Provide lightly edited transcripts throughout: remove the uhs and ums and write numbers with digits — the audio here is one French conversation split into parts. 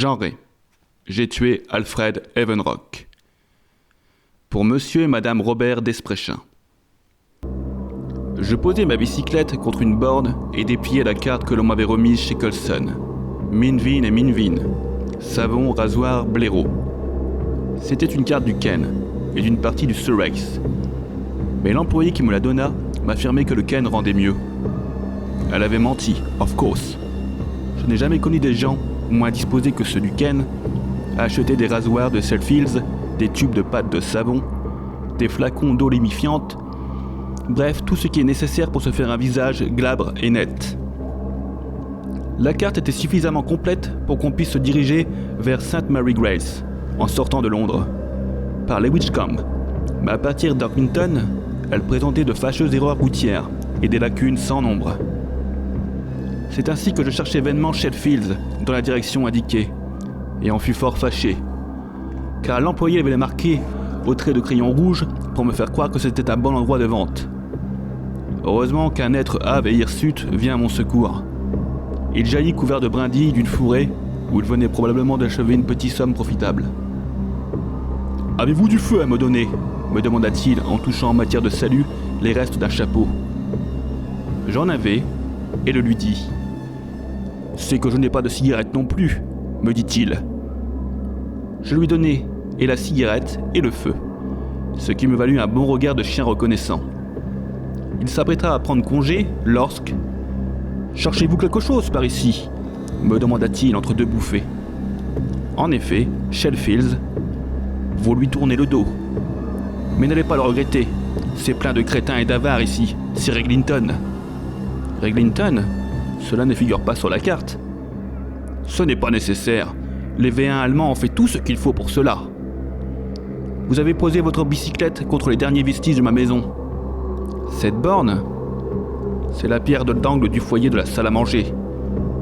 Genré. J'ai tué Alfred Evenrock. Pour monsieur et madame Robert Despréchin. Je posai ma bicyclette contre une borne et dépliai la carte que l'on m'avait remise chez Colson. Minvin et Minvin. Savon, rasoir, blaireau. C'était une carte du Ken et d'une partie du Surex. Mais l'employé qui me la donna m'affirmait que le Ken rendait mieux. Elle avait menti, of course. Je n'ai jamais connu des gens moins disposés que ceux du Ken à acheter des rasoirs de Selfields, des tubes de pâte de savon, des flacons d'eau lémifiante, bref, tout ce qui est nécessaire pour se faire un visage glabre et net. La carte était suffisamment complète pour qu'on puisse se diriger vers St. Mary Grace, en sortant de Londres, par Lewishcombe. Mais à partir d'Orpington, elle présentait de fâcheuses erreurs routières et des lacunes sans nombre. C'est ainsi que je cherchais vainement Sheffield dans la direction indiquée, et en fus fort fâché, car l'employé avait marqué au trait de crayon rouge pour me faire croire que c'était un bon endroit de vente. Heureusement qu'un être hâve et hirsute vient à mon secours. Il jaillit couvert de brindilles d'une fourrée où il venait probablement d'achever une petite somme profitable. « Avez-vous du feu à me donner ?» me demanda-t-il en touchant en matière de salut les restes d'un chapeau. J'en avais, et le lui dis. « C'est que je n'ai pas de cigarette non plus, » me dit-il. Je lui donnai et la cigarette et le feu, ce qui me valut un bon regard de chien reconnaissant. Il s'apprêta à prendre congé lorsque... « Cherchez-vous quelque chose par ici ?» me demanda-t-il entre deux bouffées. En effet, Sheffield, vous lui tournez le dos. Mais n'allez pas le regretter, c'est plein de crétins et d'avares ici, c'est Reglinton. Reglinton ? Cela ne figure pas sur la carte. Ce n'est pas nécessaire, les V1 allemands ont fait tout ce qu'il faut pour cela. Vous avez posé votre bicyclette contre les derniers vestiges de ma maison. Cette borne, c'est la pierre d'angle du foyer de la salle à manger.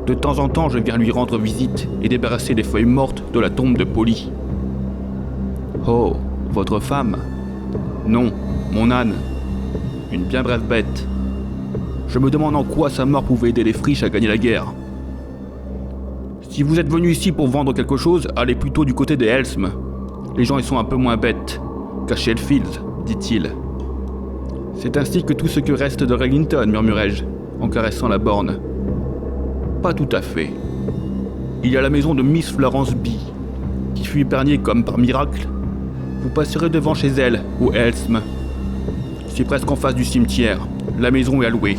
De temps en temps, je viens lui rendre visite et débarrasser les feuilles mortes de la tombe de Polly. Oh, votre femme ? Non, mon âne. Une bien brève bête. Je me demande en quoi sa mort pouvait aider les friches à gagner la guerre. Si vous êtes venu ici pour vendre quelque chose, allez plutôt du côté des Helms. Les gens y sont un peu moins bêtes qu'à Sheffield, dit-il. C'est ainsi que tout ce que reste de Reglinton, murmurai-je, en caressant la borne. Pas tout à fait. Il y a la maison de Miss Florence B, qui fut épargnée comme par miracle. Vous passerez devant chez elle, au Helms. C'est presque en face du cimetière. La maison est allouée.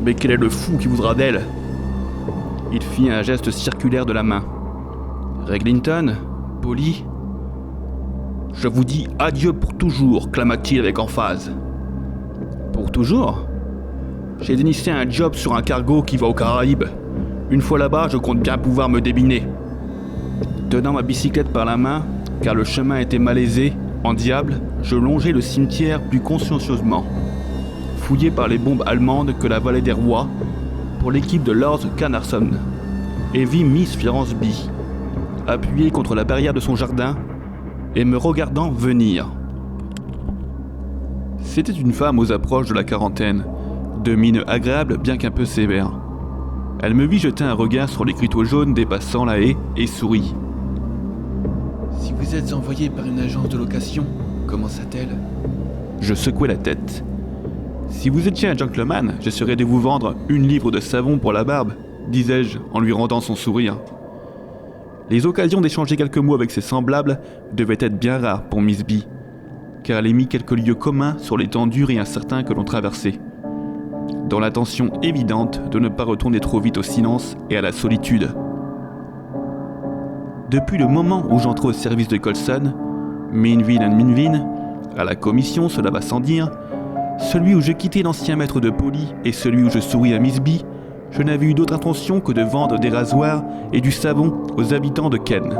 Mais quel est le fou qui voudra d'elle ? Il fit un geste circulaire de la main. Reglinton, Polly. Je vous dis adieu pour toujours, clama-t-il avec emphase. Pour toujours ? J'ai déniché un job sur un cargo qui va aux Caraïbes. Une fois là-bas, je compte bien pouvoir me débiner. Tenant ma bicyclette par la main, car le chemin était malaisé, en diable, je longeai le cimetière plus consciencieusement, fouillé par les bombes allemandes que la vallée des rois pour l'équipe de Lord Carnarvon, et vis Miss Florence B, appuyée contre la barrière de son jardin et me regardant venir. C'était une femme aux approches de la quarantaine, de mine agréable bien qu'un peu sévère. Elle me vit jeter un regard sur l'écriteau jaune dépassant la haie et sourit. « Si vous êtes envoyé par une agence de location, commença-t-elle. Je secouai la tête. « Si vous étiez un gentleman, j'essaierais de vous vendre 1 livre de savon pour la barbe, disais-je en lui rendant son sourire. Les occasions d'échanger quelques mots avec ses semblables devaient être bien rares pour Miss B, car elle émit quelques lieux communs sur les temps durs et incertains que l'on traversait, dans l'intention évidente de ne pas retourner trop vite au silence et à la solitude. Depuis le moment où j'entrai au service de Colson, Minvin and Minvin, à la commission, cela va sans dire, celui où je quittai l'ancien maître de Polly et celui où je souris à Miss B, je n'avais eu d'autre intention que de vendre des rasoirs et du savon aux habitants de Ken.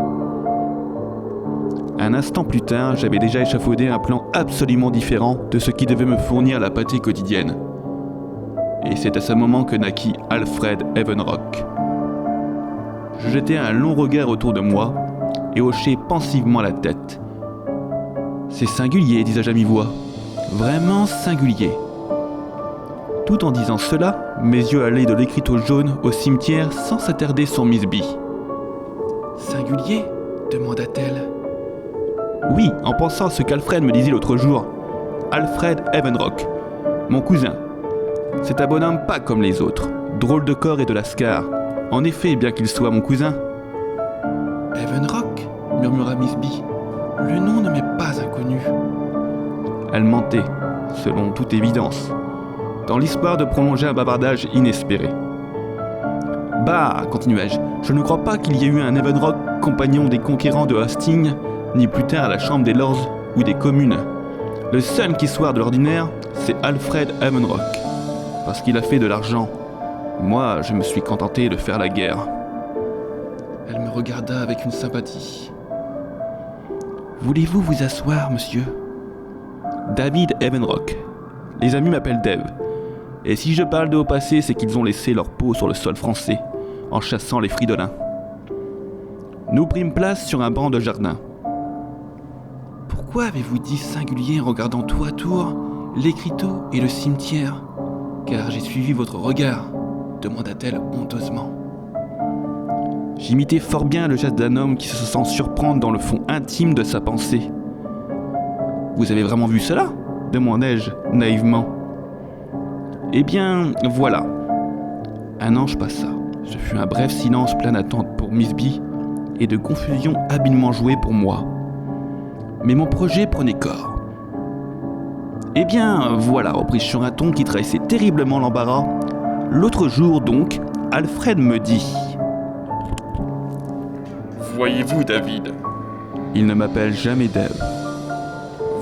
Un instant plus tard, j'avais déjà échafaudé un plan absolument différent de ce qui devait me fournir la pâtée quotidienne. Et c'est à ce moment que naquit Alfred Evenrock. Je jetai un long regard autour de moi et hochai pensivement la tête. C'est singulier, disais-je à mi-voix. Vraiment singulier. Tout en disant cela, mes yeux allaient de l'écriteau jaune au cimetière sans s'attarder sur Miss B. singulier ? Demanda-t-elle. Oui, en pensant à ce qu'Alfred me disait l'autre jour. Alfred Evenrock, mon cousin. C'est un bonhomme pas comme les autres, drôle de corps et de lascar. En effet, bien qu'il soit mon cousin. Evenrock ? Murmura Miss B. Le nom ne m'est pas inconnu. Elle mentait, selon toute évidence, dans l'espoir de prolonger un bavardage inespéré. Bah, continuai-je, je ne crois pas qu'il y ait eu un Evenrock compagnon des conquérants de Hastings, ni plus tard à la Chambre des Lords ou des Communes. Le seul qui soit de l'ordinaire, c'est Alfred Evenrock, parce qu'il a fait de l'argent. Moi, je me suis contenté de faire la guerre. Elle me regarda avec une sympathie. Voulez-vous vous asseoir, monsieur ? David Evenrock. Les amis m'appellent Dave. Et si je parle de haut passé, c'est qu'ils ont laissé leur peau sur le sol français, en chassant les fridolins. Nous prîmes place sur un banc de jardin. Pourquoi avez-vous dit singulier en regardant tour à tour l'écriteau et le cimetière ? Car j'ai suivi votre regard, demanda-t-elle honteusement. J'imitais fort bien le geste d'un homme qui se sent surprendre dans le fond intime de sa pensée. Vous avez vraiment vu cela ? Demandai-je naïvement. Eh bien, voilà. Un ange passa. Ce fut un bref silence plein d'attente pour Miss B et de confusion habilement jouée pour moi. Mais mon projet prenait corps. Eh bien, voilà, repris-je sur un ton qui trahissait terriblement l'embarras. L'autre jour, donc, Alfred me dit... Voyez-vous, David ? Il ne m'appelle jamais Dave.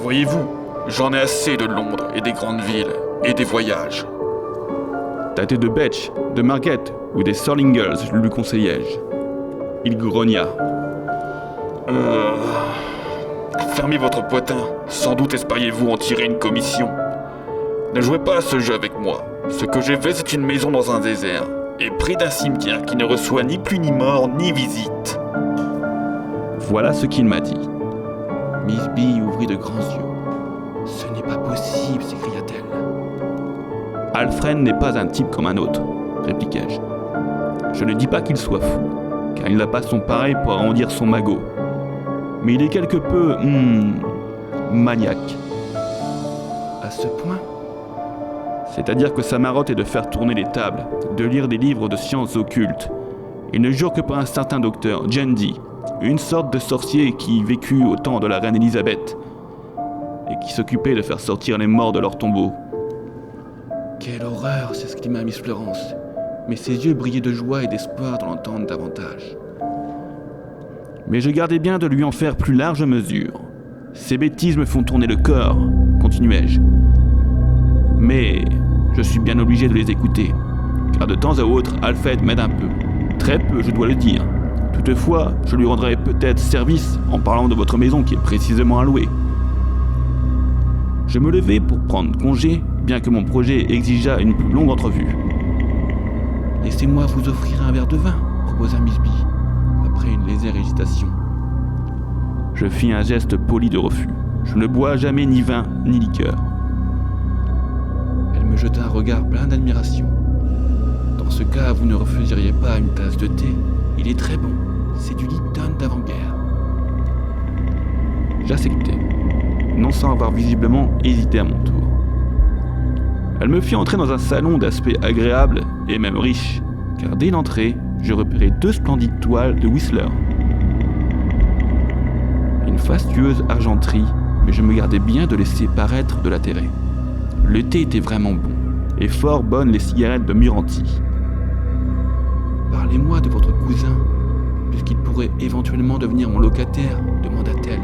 Voyez-vous, j'en ai assez de Londres et des grandes villes et des voyages. Tâtez de Betch, de Margate ou des Sorlingers, lui conseillai-je. Il grogna. Fermez votre poitin, sans doute espériez-vous en tirer une commission. Ne jouez pas à ce jeu avec moi. Ce que j'ai fait, c'est une maison dans un désert, et près d'un cimetière qui ne reçoit ni plus ni mort, ni visite. Voilà ce qu'il m'a dit. Miss B ouvrit de grands yeux. Ce n'est pas possible, s'écria-t-elle. Alfred n'est pas un type comme un autre, répliquai-je. Je ne dis pas qu'il soit fou, car il n'a pas son pareil pour arrondir son magot. Mais il est quelque peu... maniaque. À ce point ? C'est-à-dire que sa marotte est de faire tourner les tables, de lire des livres de sciences occultes. Il ne jure que par un certain docteur, Jandy, une sorte de sorcier qui vécut au temps de la reine Élisabeth, et qui s'occupait de faire sortir les morts de leur tombeau. Quelle horreur, s'exclama Miss Florence, mais ses yeux brillaient de joie et d'espoir d'en entendre davantage. Mais je gardais bien de lui en faire plus large mesure. Ces bêtises me font tourner le corps, continuai-je. Mais je suis bien obligé de les écouter, car de temps à autre, Alfred m'aide un peu. Très peu, je dois le dire. Toutefois, je lui rendrai peut-être service en parlant de votre maison qui est précisément à louer. Je me levai pour prendre congé, bien que mon projet exigeât une plus longue entrevue. « Laissez-moi vous offrir un verre de vin », proposa Miss B, après une légère hésitation. Je fis un geste poli de refus. Je ne bois jamais ni vin ni liqueur. Elle me jeta un regard plein d'admiration. « Dans ce cas, vous ne refuseriez pas une tasse de thé. Il est très bon. C'est du Lipton d'avant-guerre. » J'acceptai, non sans avoir visiblement hésité à mon tour. Elle me fit entrer dans un salon d'aspect agréable et même riche, car dès l'entrée, je repérai 2 splendides toiles de Whistler. Une fastueuse argenterie, mais je me gardais bien de laisser paraître de l'intérêt. Le thé était vraiment bon, et fort bonnes les cigarettes de Muranti. « Parlez-moi de votre cousin, puisqu'il pourrait éventuellement devenir mon locataire, demanda-t-elle.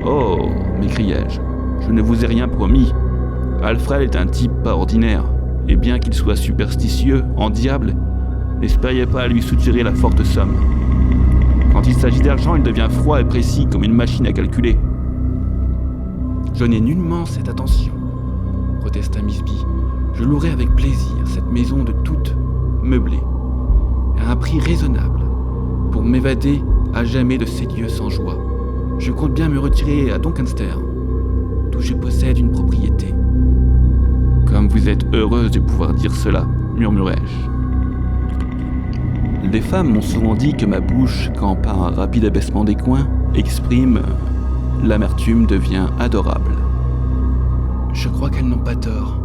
« Oh, m'écriai-je, je ne vous ai rien promis. Alfred est un type pas ordinaire, et bien qu'il soit superstitieux, en diable, n'espériez pas à lui soutirer la forte somme. Quand il s'agit d'argent, il devient froid et précis comme une machine à calculer. » « Je n'ai nullement cette attention, protesta Miss B. Je louerai avec plaisir cette maison de toute meublée, à un prix raisonnable, pour m'évader à jamais de ces lieux sans joie. Je compte bien me retirer à Doncaster, d'où je possède une propriété. » « Comme vous êtes heureuse de pouvoir dire cela, murmurai-je. Les femmes m'ont souvent dit que ma bouche, quand par un rapide abaissement des coins, exprime l'amertume devient adorable. Je crois qu'elles n'ont pas tort.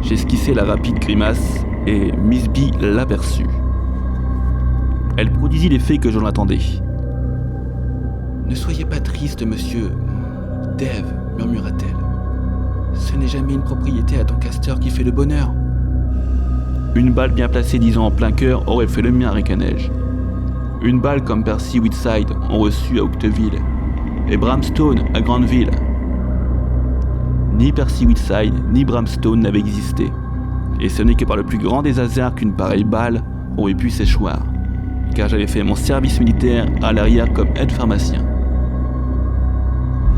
J'esquissai la rapide grimace et Miss B l'aperçut. Elle produisit l'effet que j'en attendais. Ne soyez pas triste, monsieur. Dave, murmura-t-elle. Ce n'est jamais une propriété à Doncaster qui fait le bonheur. Une balle bien placée, disons en plein cœur, aurait fait le mien, ricanai-je. Une balle comme Percy Whitside ont reçu à Octeville et Bramstone à Grandville. Ni Percy Whitside ni Bramstone n'avaient existé, et ce n'est que par le plus grand des hasards qu'une pareille balle aurait pu s'échoir, car j'avais fait mon service militaire à l'arrière comme aide-pharmacien.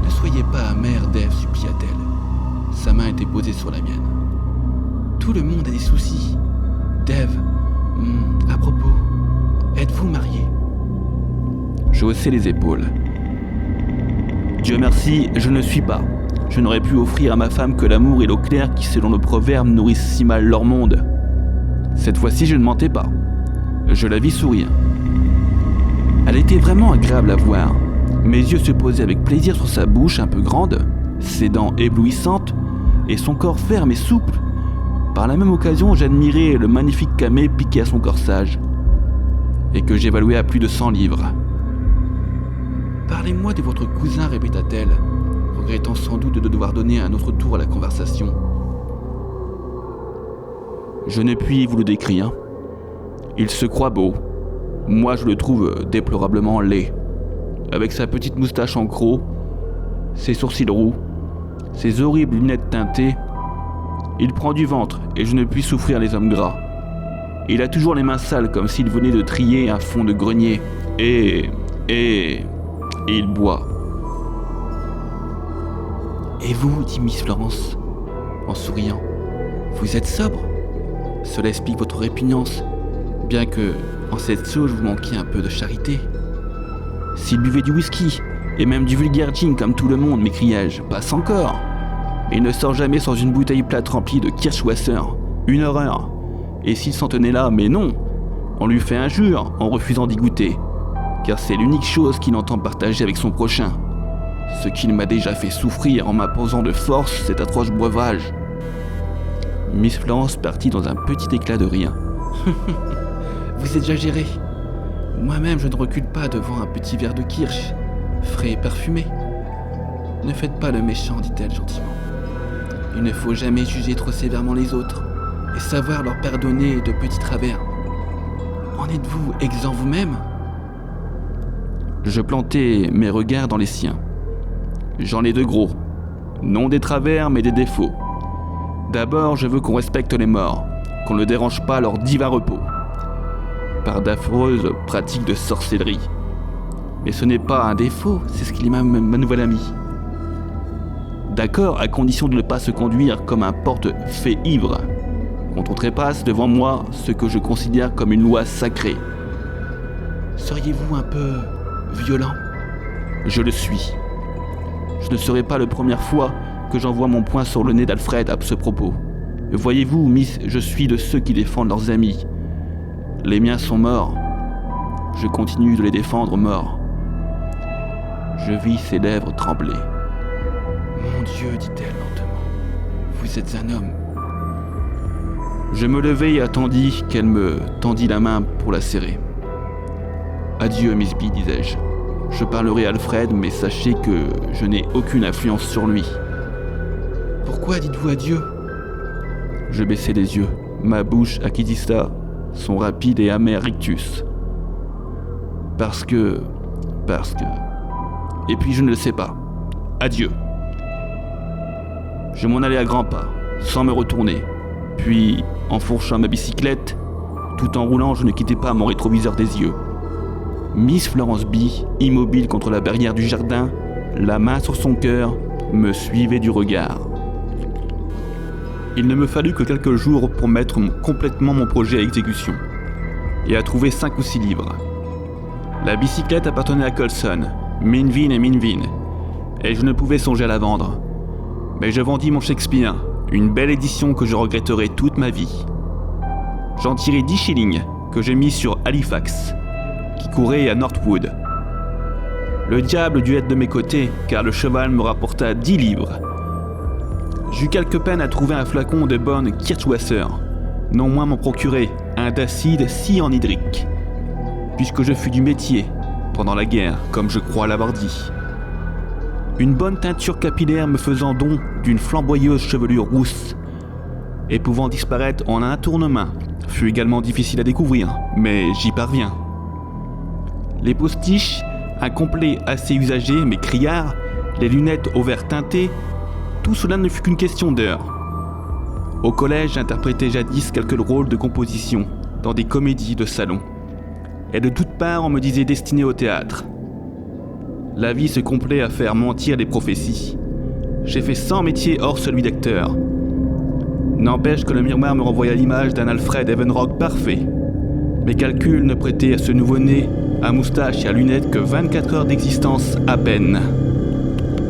Ne soyez pas amer, Dave, supplia-t-elle. Sa main était posée sur la mienne. Tout le monde a des soucis. Dave, à propos, êtes-vous marié ? Je haussai les épaules. Dieu merci, je ne suis pas. Je n'aurais pu offrir à ma femme que l'amour et l'eau claire qui, selon le proverbe, nourrissent si mal leur monde. Cette fois-ci, je ne mentais pas. Je la vis sourire. Elle était vraiment agréable à voir. Mes yeux se posaient avec plaisir sur sa bouche un peu grande, ses dents éblouissantes et son corps ferme et souple. Par la même occasion, j'admirais le magnifique camée piqué à son corsage et que j'évaluais à plus de 100 livres. Parlez-moi de votre cousin, répéta-t-elle, regrettant sans doute de devoir donner un autre tour à la conversation. Je ne puis vous le décrire. Il se croit beau. Moi, je le trouve déplorablement laid. Avec sa petite moustache en croc, ses sourcils roux, ses horribles lunettes teintées, il prend du ventre et je ne puis souffrir les hommes gras. Il a toujours les mains sales comme s'il venait de trier un fond de grenier et il boit. Et vous, dit Miss Florence, en souriant, vous êtes sobre ? Cela explique votre répugnance, bien que, en cette sauge, vous manquiez un peu de charité. S'il buvait du whisky, et même du vulgaire gin comme tout le monde, m'écriai-je, passe encore. Il ne sort jamais sans une bouteille plate remplie de Kirschwasser, une horreur. Et s'il s'en tenait là, mais non, on lui fait injure en refusant d'y goûter, car c'est l'unique chose qu'il entend partager avec son prochain. Ce qu'il m'a déjà fait souffrir en m'imposant de force cet atroce breuvage. Miss Florence partit dans un petit éclat de rire. Vous exagérez. Moi-même, je ne recule pas devant un petit verre de kirsch, frais et parfumé. Ne faites pas le méchant, dit-elle gentiment. Il ne faut jamais juger trop sévèrement les autres et savoir leur pardonner de petits travers. En êtes-vous exempt vous-même ? Je plantai mes regards dans les siens. J'en ai de gros. Non des travers, mais des défauts. D'abord, je veux qu'on respecte les morts, qu'on ne dérange pas leur divin repos, par d'affreuses pratiques de sorcellerie. Mais ce n'est pas un défaut, c'est ce qu'il m'a ma nouvelle amie. D'accord, à condition de ne pas se conduire comme un porte-fée ivre, quand on trépasse devant moi ce que je considère comme une loi sacrée. Seriez-vous un peu violent ? Je le suis. Je ne serai pas la première fois que j'envoie mon poing sur le nez d'Alfred à ce propos. Voyez-vous, Miss, je suis de ceux qui défendent leurs amis. Les miens sont morts. Je continue de les défendre morts. Je vis ses lèvres trembler. Mon Dieu, dit-elle lentement, vous êtes un homme. Je me levai et attendis qu'elle me tendit la main pour la serrer. Adieu, Miss B, disais-je. Je parlerai à Alfred, mais sachez que je n'ai aucune influence sur lui. Pourquoi dites-vous adieu ? Je baissai les yeux. Ma bouche acquisita son rapide et amer rictus. Parce que... Et puis je ne le sais pas. Adieu. Je m'en allai à grands pas, sans me retourner. Puis, enfourchant ma bicyclette, tout en roulant, je ne quittais pas mon rétroviseur des yeux. Miss Florence B, immobile contre la barrière du jardin, la main sur son cœur, me suivait du regard. Il ne me fallut que quelques jours pour mettre complètement mon projet à exécution, et à trouver 5 ou 6 livres. La bicyclette appartenait à Colson, Minvin et Minvin, et je ne pouvais songer à la vendre. Mais je vendis mon Shakespeare, une belle édition que je regretterai toute ma vie. J'en tirai 10 shillings, que j'ai mis sur Halifax, qui courait à Northwood. Le diable dut être de mes côtés, car le cheval me rapporta 10 livres. J'eus quelque peine à trouver un flacon de bonne Kirschwasser, non moins m'en procurer un d'acide cyanhydrique, puisque je fus du métier, pendant la guerre, comme je crois l'avoir dit. Une bonne teinture capillaire me faisant don d'une flamboyeuse chevelure rousse, et pouvant disparaître en un tournement, fut également difficile à découvrir, mais j'y parviens. Les postiches, un complet assez usagé mais criard, les lunettes au vert teinté, tout cela ne fut qu'une question d'heure. Au collège, j'interprétais jadis quelques rôles de composition dans des comédies de salon, et de toutes parts on me disait destiné au théâtre. La vie se complaît à faire mentir les prophéties. J'ai fait 100 métiers hors celui d'acteur. N'empêche que le miroir me renvoya l'image d'un Alfred Evenrock parfait. Mes calculs ne prêtaient à ce nouveau-né, à moustache et à lunettes, que 24 heures d'existence à peine.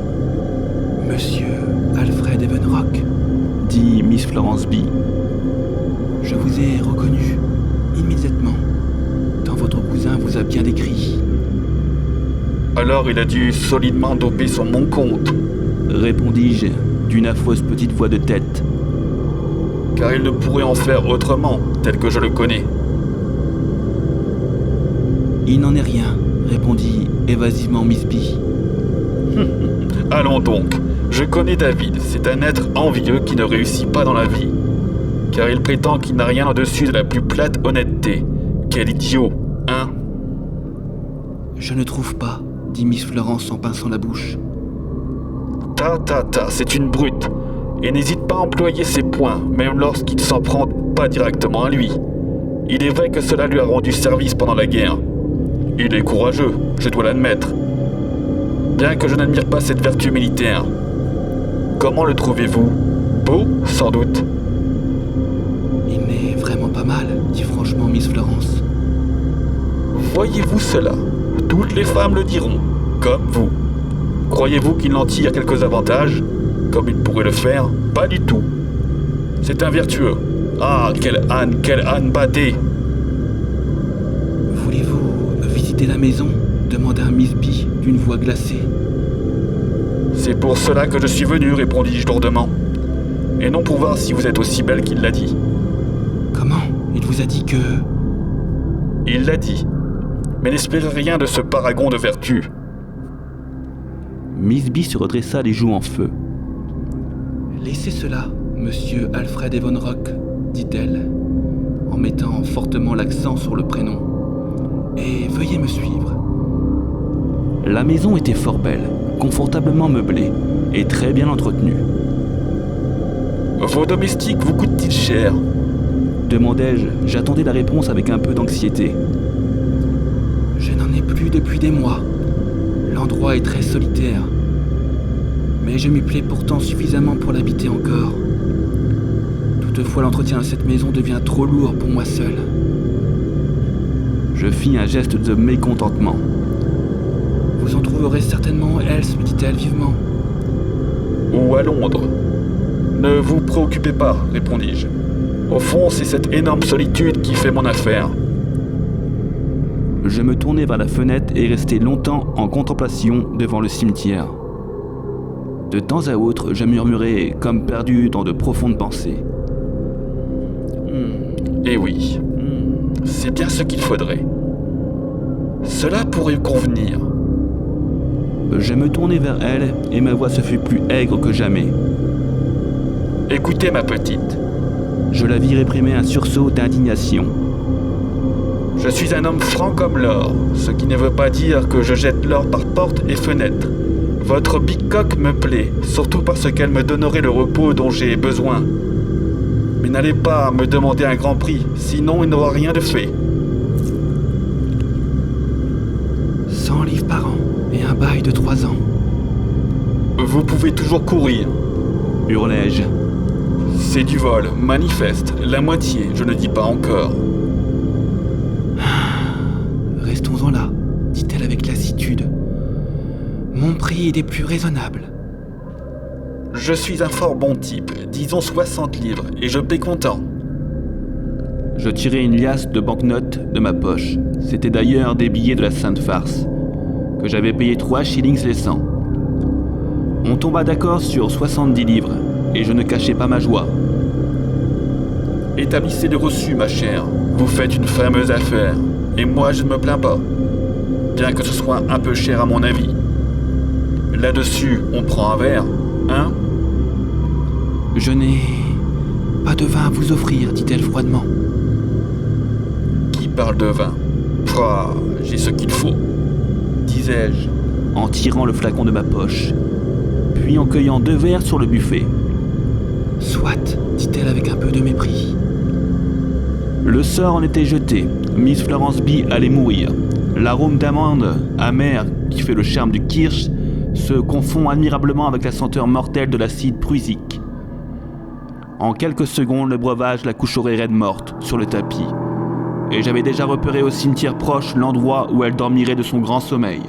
« Monsieur Alfred Evenrock » dit Miss Florence B. « Je vous ai reconnu, immédiatement. Tant votre cousin vous a bien décrit. » « Alors il a dû solidement doper sur mon compte, » répondis-je d'une affreuse petite voix de tête. « car il ne pourrait en faire autrement, tel que je le connais. » « Il n'en est rien, » répondit évasivement Miss B. « Allons donc, je connais David, c'est un être envieux qui ne réussit pas dans la vie, car il prétend qu'il n'a rien au-dessus de la plus plate honnêteté. Quel idiot, hein ?» « Je ne trouve pas, » dit Miss Florence en pinçant la bouche. « Ta, c'est une brute, et n'hésite pas à employer ses poings, même lorsqu'il s'en prend pas directement à lui. Il est vrai que cela lui a rendu service pendant la guerre. Il est courageux, je dois l'admettre, bien que je n'admire pas cette vertu militaire. Comment le trouvez-vous? Beau, sans doute. » « Il n'est vraiment pas mal, » dit franchement Miss Florence. « Voyez-vous cela? Toutes les femmes le diront, comme vous. Croyez-vous qu'il en tire quelques avantages, comme il pourrait le faire? Pas du tout. C'est un vertueux. Ah, quelle âne bâtée! » « Voulez-vous visiter la maison ?» demanda Miss B d'une voix glacée. « C'est pour cela que je suis venu, répondis-je lourdement. Et non pour voir si vous êtes aussi belle qu'il l'a dit. » « Comment? Il vous a dit que... » ?»« Il l'a dit. Mais n'espérez rien de ce paragon de vertu. » Miss B se redressa les joues en feu. « Laissez cela, monsieur Alfred Evenrock, dit-elle, en mettant fortement l'accent sur le prénom. Et veuillez me suivre. » La maison était fort belle, confortablement meublée et très bien entretenue. « Vos domestiques vous coûtent-ils cher ?» demandai-je. J'attendais la réponse avec un peu d'anxiété. « Je n'en ai plus depuis des mois. L'endroit est très solitaire. Mais je m'y plais pourtant suffisamment pour l'habiter encore. Toutefois, l'entretien de cette maison devient trop lourd pour moi seul. » Je fis un geste de mécontentement. « Vous en trouverez certainement else, me dit-elle vivement. »« Ou à Londres. Ne vous préoccupez pas, répondis-je. Au fond, c'est cette énorme solitude qui fait mon affaire. » Je me tournai vers la fenêtre et restai longtemps en contemplation devant le cimetière. De temps à autre, je murmurais comme perdu dans de profondes pensées. Eh oui, c'est bien ce qu'il faudrait. Cela pourrait convenir. Je me tournai vers elle et ma voix se fut plus aigre que jamais. Écoutez, ma petite. Je la vis réprimer un sursaut d'indignation. Je suis un homme franc comme l'or, ce qui ne veut pas dire que je jette l'or par porte et fenêtre. Votre bicoque me plaît, surtout parce qu'elle me donnerait le repos dont j'ai besoin. Mais n'allez pas me demander un grand prix, sinon il n'aura rien de fait. 100 livres par an et un bail de 3 ans. Vous pouvez toujours courir, hurlai-je. C'est du vol, manifeste, la moitié, je ne dis pas encore. Restons-en là, dit-elle avec lassitude. Mon prix est des plus raisonnables. Je suis un fort bon type, disons 60 livres, et je paie content. Je tirai une liasse de banknotes de ma poche. C'était d'ailleurs des billets de la Sainte Farce, que j'avais payé 3 shillings les 100. On tomba d'accord sur 70 livres, et je ne cachais pas ma joie. Établissez le reçu, ma chère. Vous faites une fameuse affaire, et moi je ne me plains pas. Bien que ce soit un peu cher à mon avis. Là-dessus, on prend un verre, hein? Je n'ai pas de vin à vous offrir, dit-elle froidement. Qui parle de vin? Pouah, j'ai ce qu'il faut, disais-je, en tirant le flacon de ma poche, puis en cueillant 2 verres sur le buffet. Soit, dit-elle avec un peu de mépris. Le sort en était jeté. Miss Florence B allait mourir. L'arôme d'amande amère qui fait le charme du kirsch se confond admirablement avec la senteur mortelle de l'acide prussique. En quelques secondes, le breuvage la coucherait raide morte sur le tapis, et j'avais déjà repéré au cimetière proche l'endroit où elle dormirait de son grand sommeil.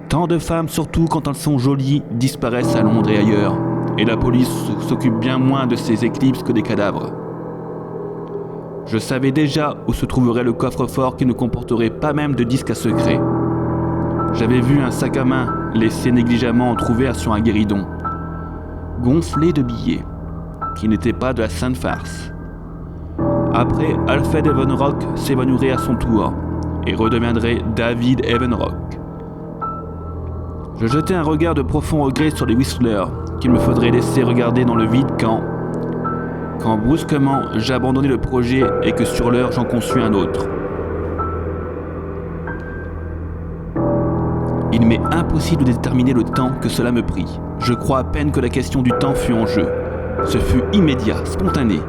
Tant de femmes, surtout quand elles sont jolies, disparaissent à Londres et ailleurs, et la police s'occupe bien moins de ces éclipses que des cadavres. Je savais déjà où se trouverait le coffre-fort qui ne comporterait pas même de disque à secret. J'avais vu un sac à main laissé négligemment entrouvert sur un guéridon, gonflé de billets, qui n'étaient pas de la Sainte Farce. Après, Alfred Evenrock s'évanouirait à son tour, et redeviendrait David Evenrock. Je jetai un regard de profond regret sur les Whistler, qu'il me faudrait laisser regarder dans le vide quand brusquement j'abandonnai le projet et que sur l'heure j'en conçus un autre. Il m'est impossible de déterminer le temps que cela me prit. Je crois à peine que la question du temps fut en jeu. Ce fut immédiat, spontané.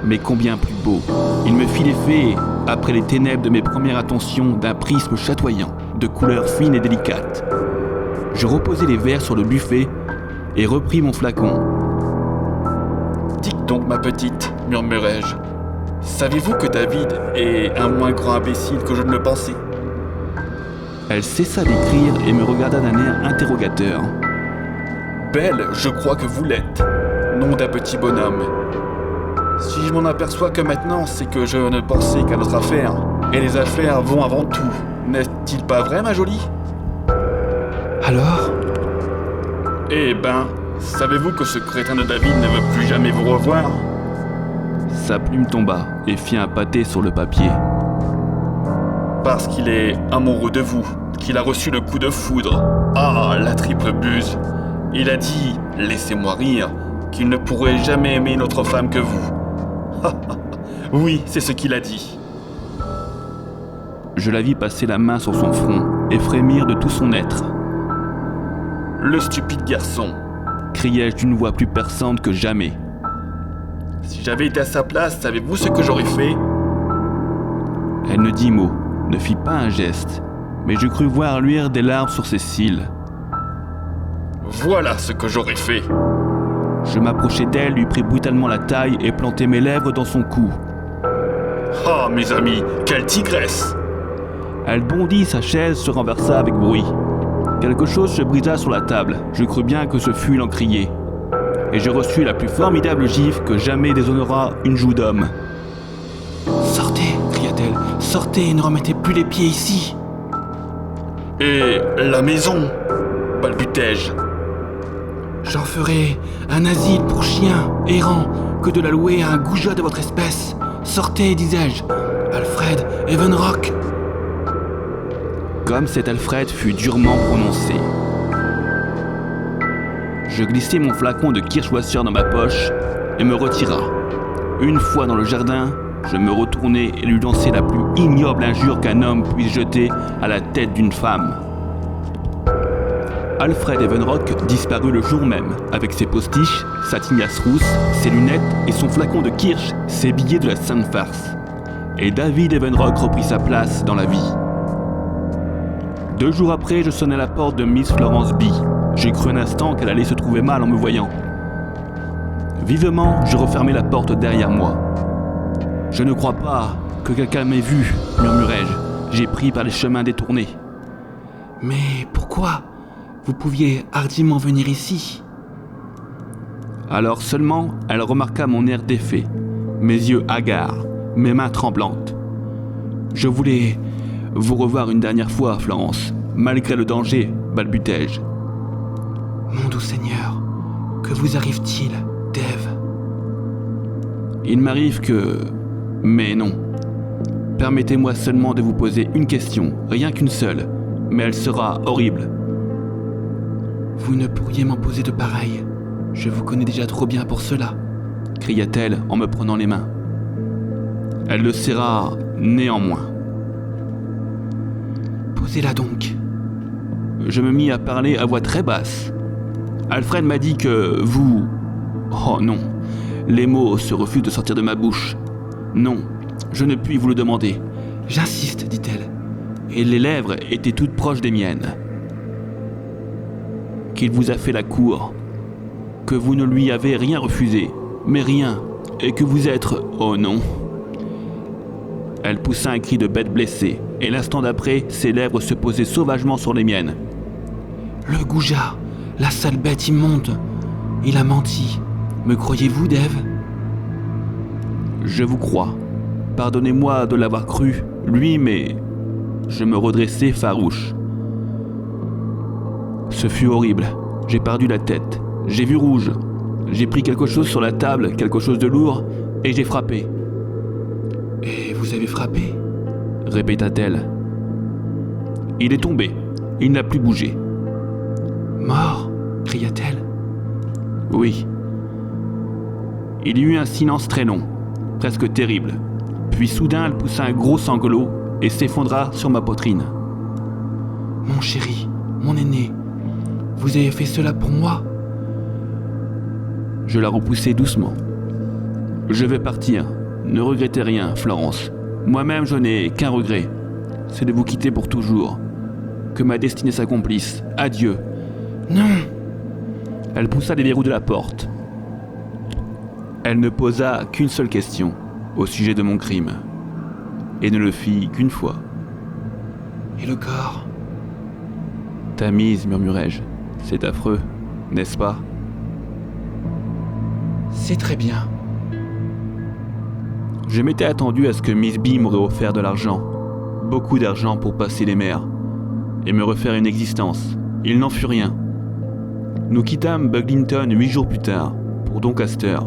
Mais combien plus beau. Il me fit l'effet, après les ténèbres de mes premières attentions, d'un prisme chatoyant, de couleurs fines et délicates. Je reposai les verres sur le buffet et repris mon flacon. Dites donc, ma petite, murmurai-je. Savez-vous que David est un moins grand imbécile que je ne le pensais? Elle cessa d'écrire et me regarda d'un air interrogateur. Belle, je crois que vous l'êtes. Nom d'un petit bonhomme. Si je m'en aperçois que maintenant, c'est que je ne pensais qu'à notre affaire. Et les affaires vont avant tout. N'est-il pas vrai, ma jolie? Alors? Eh ben, savez-vous que ce crétin de David ne veut plus jamais vous revoir? Sa plume tomba et fit un pâté sur le papier. Parce qu'il est amoureux de vous, qu'il a reçu le coup de foudre. Ah, la triple buse. Il a dit, laissez-moi rire, qu'il ne pourrait jamais aimer une autre femme que vous. Oui, c'est ce qu'il a dit. Je la vis passer la main sur son front et frémir de tout son être. Le stupide garçon, criai-je d'une voix plus perçante que jamais. Si j'avais été à sa place, savez-vous ce que j'aurais fait? Elle ne dit mot, ne fit pas un geste, mais je crus voir luire des larmes sur ses cils. Voilà ce que j'aurais fait. Je m'approchai d'elle, lui pris brutalement la taille et plantai mes lèvres dans son cou. Ah, mes amis, quelle tigresse! Elle bondit, sa chaise se renversa avec bruit. Quelque chose se brisa sur la table, je crus bien que ce fut l'encrier. Et je reçus la plus formidable gifle que jamais déshonora une joue d'homme. Sortez, cria-t-elle, sortez et ne remettez plus les pieds ici. Et la maison, balbutai-je. J'en ferai un asile pour chiens errants que de la louer à un goujat de votre espèce. Sortez, disais-je, Alfred Evenrock. Comme cet Alfred fut durement prononcé. Je glissai mon flacon de Kirschwasser dans ma poche et me retira. Une fois dans le jardin, je me retournai et lui lançai la plus ignoble injure qu'un homme puisse jeter à la tête d'une femme. Alfred Evenrock disparut le jour même, avec ses postiches, sa tignasse rousse, ses lunettes et son flacon de kirsch, ses billets de la Sainte Farce. Et David Evenrock reprit sa place dans la vie. 2 jours après, je sonnai à la porte de Miss Florence B. J'ai cru un instant qu'elle allait se trouver mal en me voyant. Vivement, je refermai la porte derrière moi. « Je ne crois pas que quelqu'un m'ait vu, murmurai-je. J'ai pris par les chemins détournés. »« Mais pourquoi ? Vous pouviez hardiment venir ici. » Alors seulement, elle remarqua mon air défait, mes yeux hagards, mes mains tremblantes. Je voulais vous revoir une dernière fois, Florence, malgré le danger, balbutai-je. Mon doux Seigneur, que vous arrive-t-il, Dave ? Il m'arrive que... Mais non. Permettez-moi seulement de vous poser une question, rien qu'une seule, mais elle sera horrible. Vous ne pourriez m'en poser de pareilles. Je vous connais déjà trop bien pour cela, cria-t-elle en me prenant les mains. Elle le serra néanmoins. Posez-la donc. Je me mis à parler à voix très basse. Alfred m'a dit que vous... Oh non, les mots se refusent de sortir de ma bouche. Non, je ne puis vous le demander. J'insiste, dit-elle. Et les lèvres étaient toutes proches des miennes. Qu'il vous a fait la cour, que vous ne lui avez rien refusé, mais rien, et que vous êtes... Oh non. Elle poussa un cri de bête blessée, et l'instant d'après, ses lèvres se posaient sauvagement sur les miennes. Le goujat, la sale bête immonde, il a menti. Me croyez-vous, Dave ? Je vous crois. Pardonnez-moi de l'avoir cru, lui, mais... Je me redressai farouche. Ce fut horrible. J'ai perdu la tête. J'ai vu rouge. J'ai pris quelque chose sur la table, quelque chose de lourd, et j'ai frappé. Et vous avez frappé ? Répéta-t-elle. Il est tombé. Il n'a plus bougé. Mort ? Cria-t-elle. Oui. Il y eut un silence très long, presque terrible. Puis soudain, elle poussa un gros sanglot et s'effondra sur ma poitrine. Mon chéri, mon aîné, vous avez fait cela pour moi ? Je la repoussai doucement. Je vais partir. Ne regrettez rien, Florence. Moi-même, je n'ai qu'un regret. C'est de vous quitter pour toujours. Que ma destinée s'accomplisse. Adieu. Non ! Elle poussa les verrous de la porte. Elle ne posa qu'une seule question au sujet de mon crime. Et ne le fit qu'une fois. Et le corps ? Tamise, murmurai-je. C'est affreux, n'est-ce pas ? C'est très bien. Je m'étais attendu à ce que Miss B m'aurait offert de l'argent. Beaucoup d'argent pour passer les mers. Et me refaire une existence. Il n'en fut rien. Nous quittâmes Buglington 8 jours plus tard, pour Doncaster.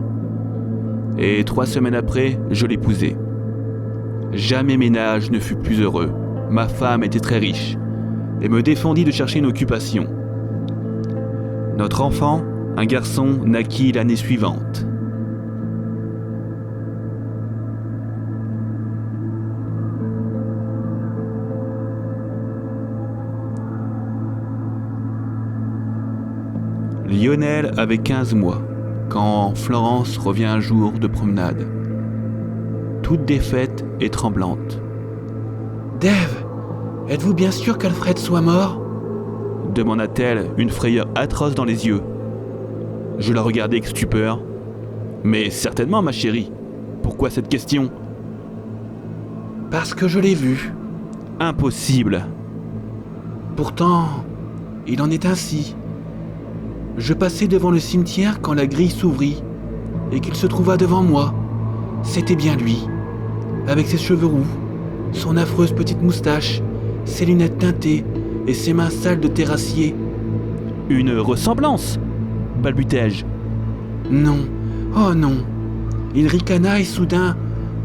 Et 3 semaines après, je l'épousai. Jamais ménage ne fut plus heureux. Ma femme était très riche et me défendit de chercher une occupation. Notre enfant, un garçon, naquit l'année suivante. Lionel avait 15 mois quand Florence revient un jour de promenade, toute défaite et tremblante. « Dave, êtes-vous bien sûr qu'Alfred soit mort ?» demanda-t-elle, une frayeur atroce dans les yeux. Je la regardai avec stupeur. « Mais certainement, ma chérie. Pourquoi cette question ?»« Parce que je l'ai vu. »« Impossible. » Pourtant, il en est ainsi. Je passais devant le cimetière quand la grille s'ouvrit et qu'il se trouva devant moi. C'était bien lui, avec ses cheveux roux, son affreuse petite moustache, ses lunettes teintées et ses mains sales de terrassier. « Une ressemblance ?» balbutai-je. « Non, oh non !» Il ricana et soudain,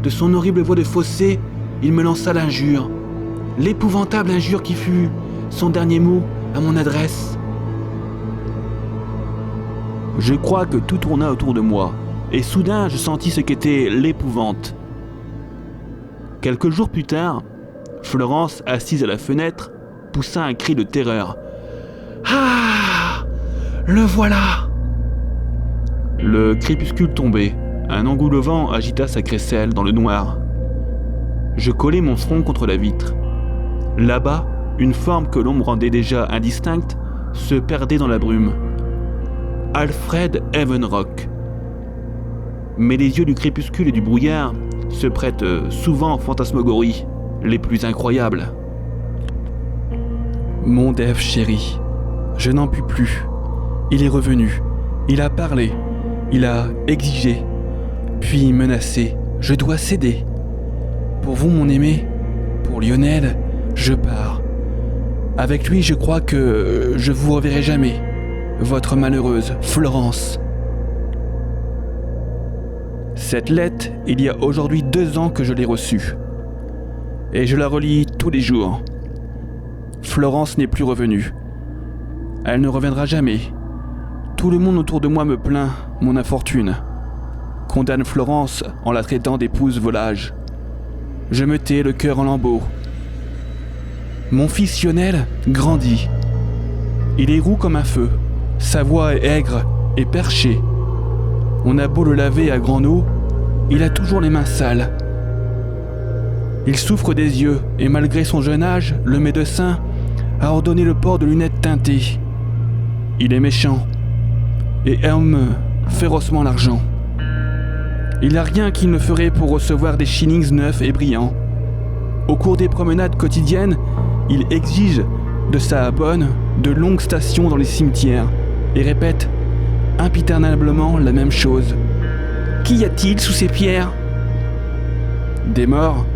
de son horrible voix de fausset, il me lança l'injure. L'épouvantable injure qui fut son dernier mot à mon adresse. Je crois que tout tourna autour de moi, et soudain je sentis ce qu'était l'épouvante. Quelques jours plus tard, Florence, assise à la fenêtre, poussa un cri de terreur. « Ah ! Le voilà !» Le crépuscule tombait, un engoulevent agita sa crécelle dans le noir. Je collai mon front contre la vitre. Là-bas, une forme que l'ombre rendait déjà indistincte se perdait dans la brume. Alfred Evenrock. Mais les yeux du crépuscule et du brouillard se prêtent souvent aux fantasmagories les plus incroyables. Mon Dave chéri, je n'en puis plus. Il est revenu, il a parlé, il a exigé, puis menacé. je dois céder. Pour vous, mon aimé, pour Lionel, je pars. Avec lui, je crois que je vous reverrai jamais. Votre malheureuse Florence. Cette lettre, il y a aujourd'hui 2 ans que je l'ai reçue. Et je la relis tous les jours. Florence n'est plus revenue. Elle ne reviendra jamais. Tout le monde autour de moi me plaint mon infortune. Condamne Florence en la traitant d'épouse volage. Je me tais le cœur en lambeaux. Mon fils Lionel grandit. Il est roux comme un feu. Sa voix est aigre et perchée. On a beau le laver à grande eau, il a toujours les mains sales. Il souffre des yeux et malgré son jeune âge, le médecin a ordonné le port de lunettes teintées. Il est méchant et aime férocement l'argent. Il n'a rien qu'il ne ferait pour recevoir des shillings neufs et brillants. Au cours des promenades quotidiennes, il exige de sa bonne de longues stations dans les cimetières et répète impiternablement la même chose. Qu'y a-t-il sous ces pierres ? Des morts.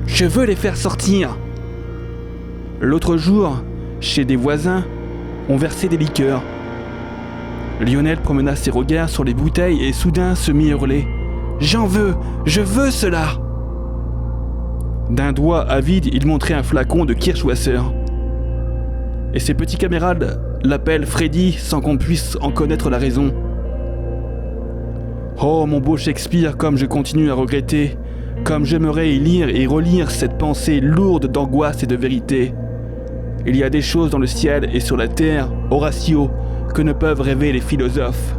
Je veux les faire sortir. L'autre jour, chez des voisins, on versait des liqueurs. Lionel promena ses regards sur les bouteilles et soudain se mit à hurler. « J'en veux! Je veux cela !» D'un doigt avide, il montrait un flacon de Kirschwasser. Et ses petits camarades l'appellent Freddy sans qu'on puisse en connaître la raison. Oh mon beau Shakespeare, comme je continue à regretter, comme j'aimerais y lire et relire cette pensée lourde d'angoisse et de vérité. Il y a des choses dans le ciel et sur la terre, Horatio, que ne peuvent rêver les philosophes.